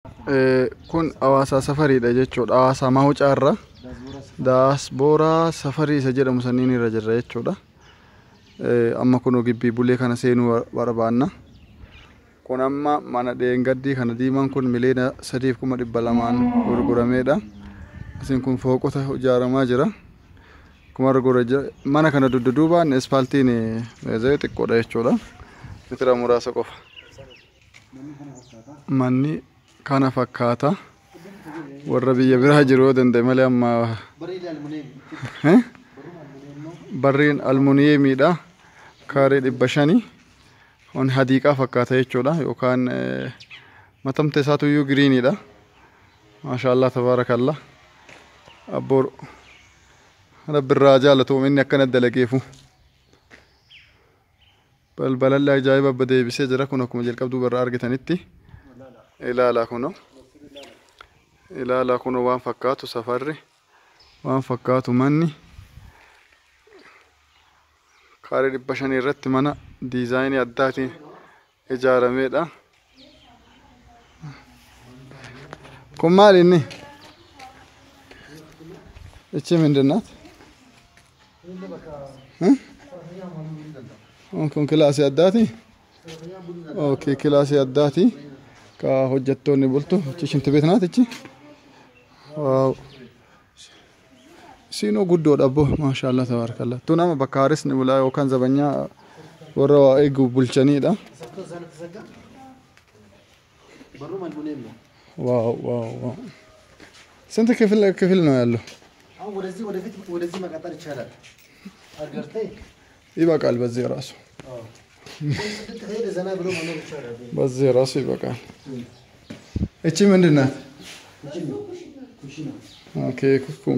kun hawaasa safariidha jechuudha. Hawaasa Mahucaarra Daasbooraa safarii isa jedhamu saniin irra jirra jechuudha. Amma kun gibbii bulee kana seenuu barbaanna. Kun amma mana dheengaddii kana diimaan kun miliyoona 3,200 gurgurameedha. Isin kun fooqota ijaaramaa jira. Kuma mana kana dudduubaan asfaaltiin meezaa xiqqoodha jechuudha. Mitira muraasa qofa. Manni kana fakkaata. Warra biyya biraa jiru yoo danda'e malee amma barriin almuuniyeemiidha. Kaaree 500 on hadiiqaa fakkaata jechuudha. Yookaan matamte isaatu iyyuu giriiniidha. Maashaallah tabaarakallah. Abboor rabbi irraa jaalatu inni akkana dalageefu. Balballi ajaa'iba abba deebisee jira. Kun akkuma jalqabduu barraa argitanitti ilaalaa kuno. Ilaalaa kuno waan fakkaatu safarri waan fakkaatu manni kaaree 500 irratti mana diizaayinii addaatiin ijaarameedha. Kun maali inni? Ichi mindinaat? Kun kilaasii addaati? Okay, kilaasii addaati. Ka hojjettoonni bultu. Ichi shinti beeknaat ichi? Waaw. Siinoo guddoodha abbo. Maashaallah tabaarakallah. Tu nama bakka haaresni bulaa yookaan zabanyaa warra waa eegu bulchaniidha. Waaw waaw waaw. Santa kifil ነው ያለው? ወደዚህ መቀጠል ይቻላል። አገርተይ ይበቃል። በዚህ ራሱ በዚህ ራሱ ይበቃል። እቺ ምንድን ናት? ኦኬ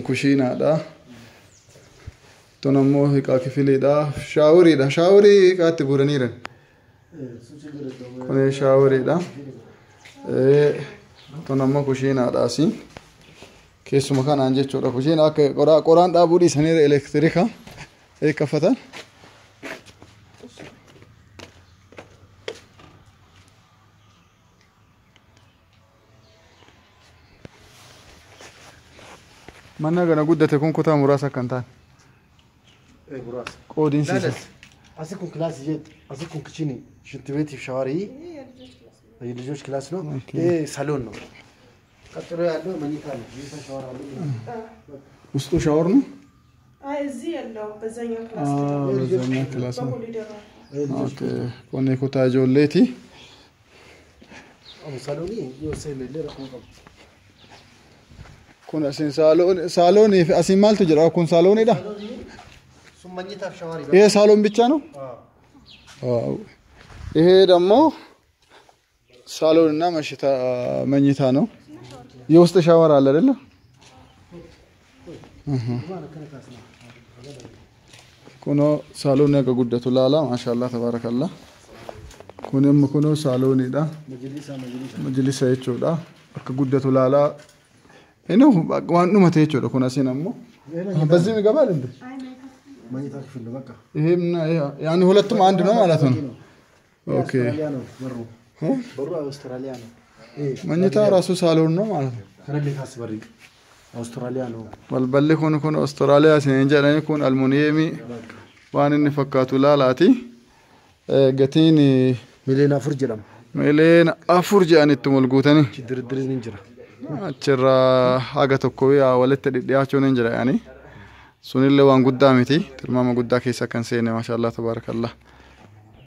ኩሽናዳ ቶናሞ ሂቃ ክፍሌዳ ሻወሪዳ ሻወሪ ቃት ጉረኒረን ኮኔ ሻወሪዳ ቶናሞ ኩሽናዳሲ keessuma kanaan jechuudha. Kushiin akka qoraan dhaabuu dhiisanii elektiriika eeggafatan. Manna gana guddate kun kutaa muraasa kan ta'an. Qoodiinsiisa. Asii kun kilaasii jetti. Asii kun kichini shinti beetiif shaawarii. የልጆች ክላስ ነው። ሳሎን ነው። ቀጥሎ ያለው መኝታ ነው። ይሄ ሻወር አለ። ውስጡ ሻወር ነው። አይ እዚህ ያለው በዛኛው ክላስ ነው። በዛኛው ክላስ ነው። ኦኬ ኮኔ ኮታ ጆሌቲ ሳሎኒ ይወሰይለ ለቆም ኮን አሲን ሳሎን አሲን ማልቱ ጅራ ኮን ሳሎን ሄዳ ሱም መኝታ ሻወር ይባላል። ይሄ ሳሎን ብቻ ነው። አዎ ይሄ ደግሞ ሳሎን እና መኝታ ነው። የውስጥ ሻወር አለ አይደል? ኩኖ ሳሎን ነገ ጉደቱ ላላ ማሻአላ ተባረከላ ኩንም ኩኖ ሳሎኒዳ መጅሊሳ የቾዳ አከ ጉደቱ ላላ እነሆ ዋኑ መተ የቾዳ ኩና ሲነሞ በዚህ ይገባል እንዴ? መኝታ ክፍል በቃ ይሄም ያኒ ሁለቱም አንድ ነው ማለት ነው። ኦኬ በሩ አውስትራሊያ ነው። መኝታ ራሱ ሳሎን ነው ማለት ነው። ከነልካስ በሪ አውስትራሊያ ነው። ወልበል ኮን አውስትራሊያ ሲንጀራኒ ኮን አልሙኒየሚ ዋንን ፈካቱ ላላቲ gatiin miliyoona 4 jedhama. Miliyoona 4 jedhanitti mulguutani. Dirdirin injira. Achirra haga tokko yaa walitti dhiyaachuun injira yaani. Sunillee waan guddaa miti. Tilmaama guddaa keessa kan seene maashaallah tabaarakallah.